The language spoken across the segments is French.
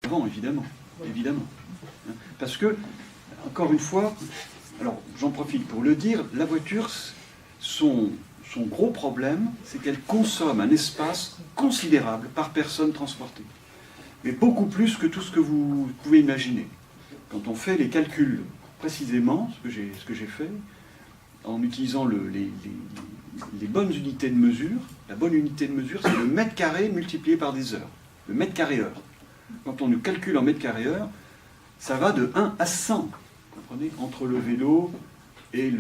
souvent, évidemment. Évidemment. Parce que, encore une fois, alors j'en profite pour le dire, la voiture, son gros problème, c'est qu'elle consomme un espace considérable par personne transportée. Mais beaucoup plus que tout ce que vous pouvez imaginer. Quand on fait les calculs précisément, ce que j'ai fait, en utilisant les bonnes unités de mesure, la bonne unité de mesure, c'est le mètre carré multiplié par des heures. Le mètre carré heure. Quand on le calcule en mètre carré heure, ça va de 1 à 100, vous comprenez, entre le vélo et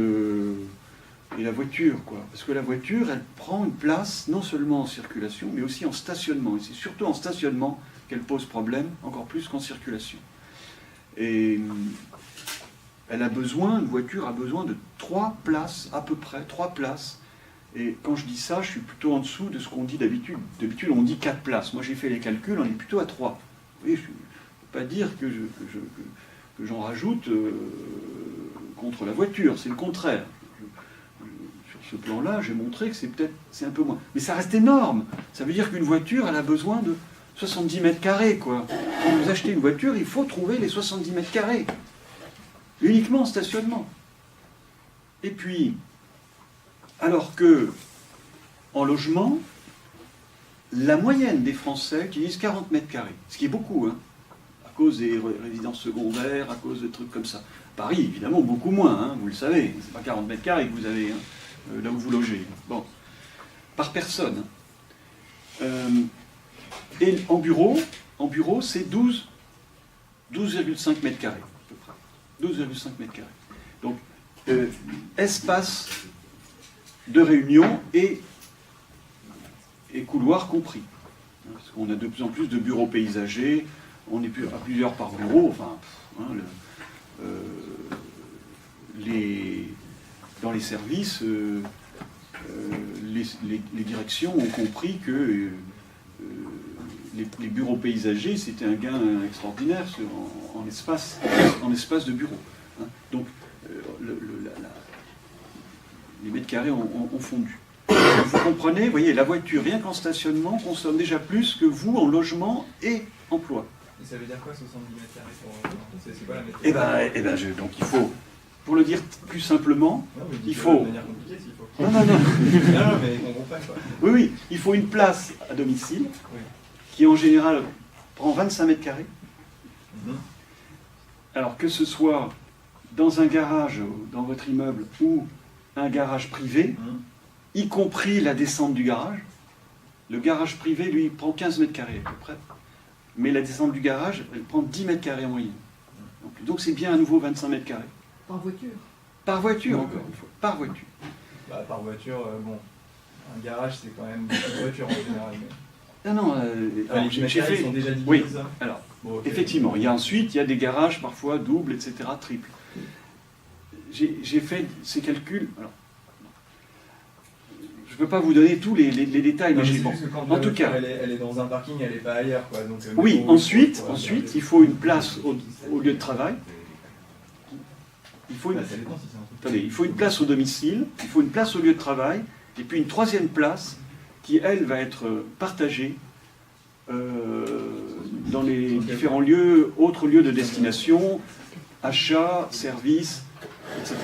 la voiture, quoi. Parce que la voiture, elle prend une place non seulement en circulation, mais aussi en stationnement. Et c'est surtout en stationnement qu'elle pose problème, encore plus qu'en circulation. Et une voiture a besoin de 3 places, à peu près, 3 places. Et quand je dis ça, je suis plutôt en dessous de ce qu'on dit d'habitude. D'habitude, on dit 4 places. Moi, j'ai fait les calculs, on est plutôt à 3. Vous voyez, je ne peux pas dire que j'en rajoute contre la voiture, c'est le contraire. Sur ce plan-là, j'ai montré que c'est un peu moins. Mais ça reste énorme. Ça veut dire qu'une voiture, elle a besoin de 70 mètres carrés, quoi. Quand vous achetez une voiture, il faut trouver les 70 mètres carrés. Uniquement en stationnement. Et puis, alors que, en logement, la moyenne des Français utilisent 40 mètres carrés. Ce qui est beaucoup, hein, à cause des résidences secondaires, à cause de trucs comme ça. Paris, évidemment, beaucoup moins, hein, vous le savez. C'est pas 40 mètres carrés que vous avez, hein, là où vous logez. Bon. Par personne. Et en bureau c'est 12,5 mètres carrés, à peu près. 12,5 mètres carrés. Donc, espace de réunion et couloir compris. Parce qu'on a de plus en plus de bureaux paysagers, on est à plusieurs par bureau, enfin, dans les services, les directions ont compris que les bureaux paysagers, c'était un gain extraordinaire en espace de bureau. Hein. Donc, les mètres carrés ont fondu. Vous comprenez, vous voyez, la voiture, rien qu'en stationnement, consomme déjà plus que vous en logement et emploi. Et ça veut dire quoi, 70 mètres carrés pour c'est quoi la mètre carré? Donc il faut, pour le dire plus simplement, il faut... De manière compliquée, s'il faut. Non, mais on comprend pas, quoi. Oui, il faut une place à domicile, oui, qui en général prend 25 mètres carrés. Mm-hmm. Alors que ce soit dans un garage, dans votre immeuble, ou un garage privé, y compris la descente du garage. Le garage privé, lui, il prend 15 mètres carrés à peu près. Mais la descente du garage, elle prend 10 mètres carrés en moyenne. Donc c'est bien à nouveau 25 mètres carrés. Par voiture. Par voiture, encore une fois. Par voiture. Bah, par voiture, bon, un garage, c'est quand même beaucoup de voitures en général. Mais... Non, alors, les mètres carrés sont déjà divisés. Oui, ça. alors, bon, okay. Effectivement, il y a des garages parfois doubles, etc., triples. J'ai fait ces calculs. Alors, je ne peux pas vous donner tous les détails, non, mais c'est juste que quand en tout cas, elle est dans un parking, elle n'est pas ailleurs, quoi. Donc, oui, ensuite, il faut une place au lieu de travail. Il faut une place au domicile, il faut une place au lieu de travail, et puis une troisième place qui, elle, va être partagée dans les différents lieux, autres lieux de destination, achats, services, etc.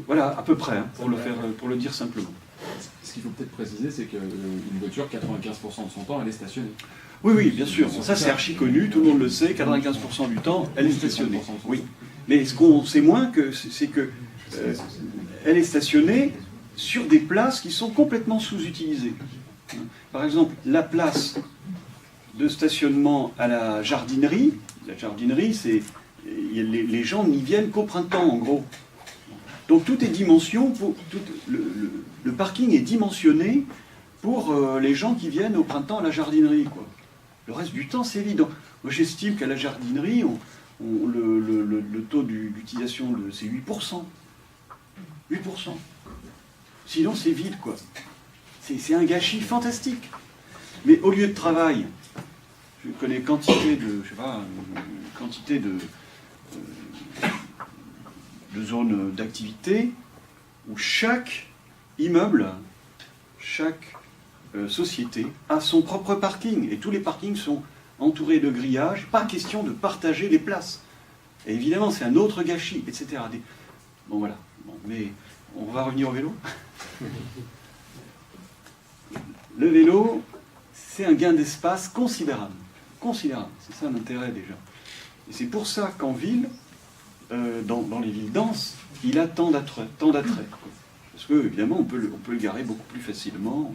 Voilà, à peu près, hein, pour le dire simplement. Ce qu'il faut peut-être préciser, c'est qu'une voiture, 95% de son temps, elle est stationnée. Oui, bien sûr. Ça, c'est archi connu, tout le monde le sait. 95% du temps, elle est stationnée. Oui. Mais ce qu'on sait moins, c'est que elle est stationnée sur des places qui sont complètement sous-utilisées. Par exemple, la place de stationnement à la jardinerie, c'est les gens n'y viennent qu'au printemps, en gros. Donc tout est le parking est dimensionné pour les gens qui viennent au printemps à la jardinerie, quoi. Le reste du temps, c'est vide. Moi, j'estime qu'à la jardinerie, le taux d'utilisation, c'est 8%. 8%. Sinon, c'est vide, quoi. C'est un gâchis fantastique. Mais au lieu de travail, je connais quantité de zones d'activité où chaque immeuble, chaque société a son propre parking. Et tous les parkings sont entouré de grillages, pas question de partager les places. Et évidemment, c'est un autre gâchis, etc. Bon, voilà. Bon, mais on va revenir au vélo. Le vélo, c'est un gain d'espace considérable. Considérable. C'est ça l'intérêt déjà. Et c'est pour ça qu'en ville, dans les villes denses, il a tant d'attrait. Parce que, évidemment, on peut le garer beaucoup plus facilement.